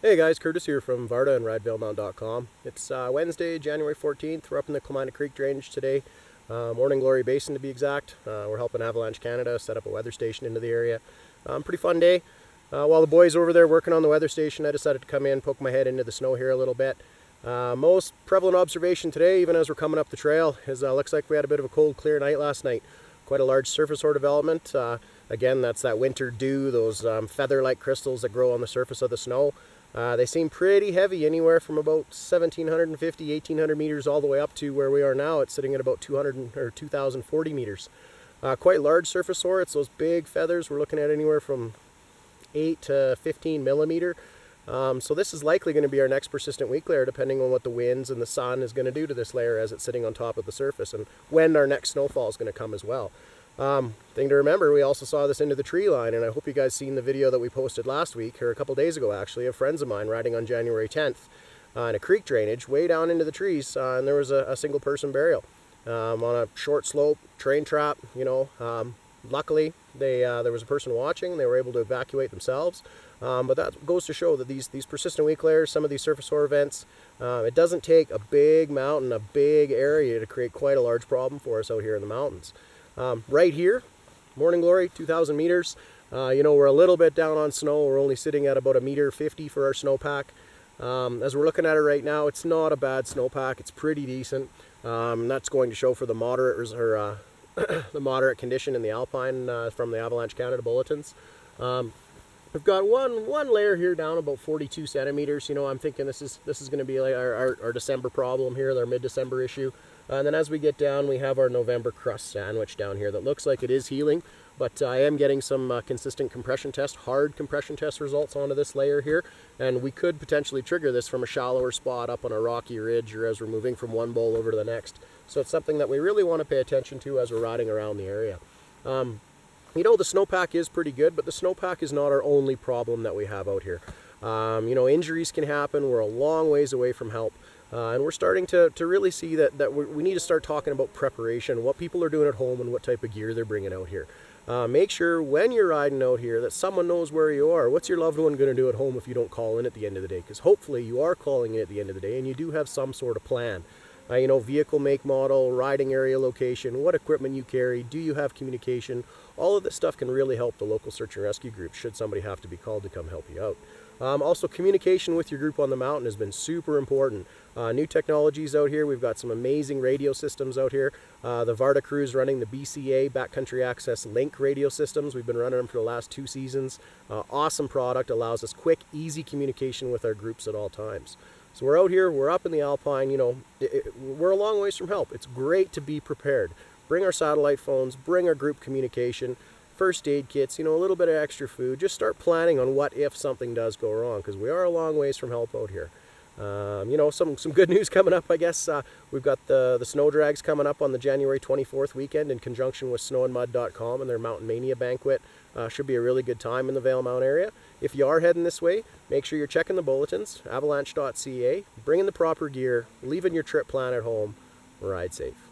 Hey guys, Curtis here from VARDA and RideValeMount.com. It's Wednesday, January 14th. We're up in the Clemina Creek Drainage today, Morning Glory Basin to be exact. We're helping Avalanche Canada set up a weather station into the area. Pretty fun day. While the boys over there working on the weather station, I decided to come in, poke my head into the snow here a little bit. Most prevalent observation today, even as we're coming up the trail, is looks like we had a bit of a cold, clear night last night. Quite a large surface ore development. Again, that's that winter dew, those feather-like crystals that grow on the surface of the snow. They seem pretty heavy, anywhere from about 1,750, 1,800 meters all the way up to where we are now. It's sitting at about 2,040 meters. Quite large surface ore. It's those big feathers. We're looking at anywhere from 8 to 15 millimeter. So this is likely going to be our next persistent weak layer, depending on what the winds and the sun is going to do to this layer as it's sitting on top of the surface, and when our next snowfall is going to come as well. Thing to remember, we also saw this into the tree line, and I hope you guys seen the video that we posted last week, or a couple days ago actually, of friends of mine riding on January 10th in a creek drainage way down into the trees, and there was a single person burial on a short slope, train trap, you know. Luckily, there was a person watching. They were able to evacuate themselves, but that goes to show that these persistent weak layers, some of these surface ore events, it doesn't take a big mountain, a big area to create quite a large problem for us out here in the mountains. Right here, Morning Glory, 2,000 meters. You know, we're a little bit down on snow. We're only sitting at about 1.50 meters for our snowpack. As we're looking at it right now, it's not a bad snowpack. It's pretty decent. That's going to show for the moderate the moderate condition in the alpine from the Avalanche Canada bulletins. We've got one layer here down about 42 centimeters. You know, I'm thinking this is going to be like our December problem here, our mid-December issue. And then as we get down, we have our November crust sandwich down here that looks like it is healing, but I am getting some consistent compression test, hard compression test results onto this layer here, and we could potentially trigger this from a shallower spot up on a rocky ridge or as we're moving from one bowl over to the next. So it's something that we really want to pay attention to as we're riding around the area. You know, the snowpack is pretty good, but the snowpack is not our only problem that we have out here. You know, injuries can happen. We're a long ways away from help. And we're starting to really see that we need to start talking about preparation, what people are doing at home and what type of gear they're bringing out here. Make sure when you're riding out here that someone knows where you are. What's your loved one going to do at home if you don't call in at the end of the day? Because hopefully you are calling in at the end of the day and you do have some sort of plan. You know, vehicle make, model, riding area location, what equipment you carry, do you have communication? All of this stuff can really help the local search and rescue group should somebody have to be called to come help you out. Also, communication with your group on the mountain has been super important. New technologies out here. We've got some amazing radio systems out here. The VARDA crew is running the BCA Backcountry Access Link radio systems. We've been running them for the last 2 seasons. Awesome product, allows us quick, easy communication with our groups at all times. So we're out here, we're up in the alpine, you know, we're a long ways from help. It's great to be prepared. Bring our satellite phones, bring our group communication, first aid kits, you know, a little bit of extra food. Just start planning on what if something does go wrong, because we are a long ways from help out here. You know, some good news coming up, I guess. We've got the snow drags coming up on the January 24th weekend in conjunction with snowandmud.com and their Mountain Mania banquet. Should be a really good time in the Vale Mount area. If you are heading this way, make sure you're checking the bulletins, avalanche.ca, bringing the proper gear, leaving your trip plan at home. Ride safe.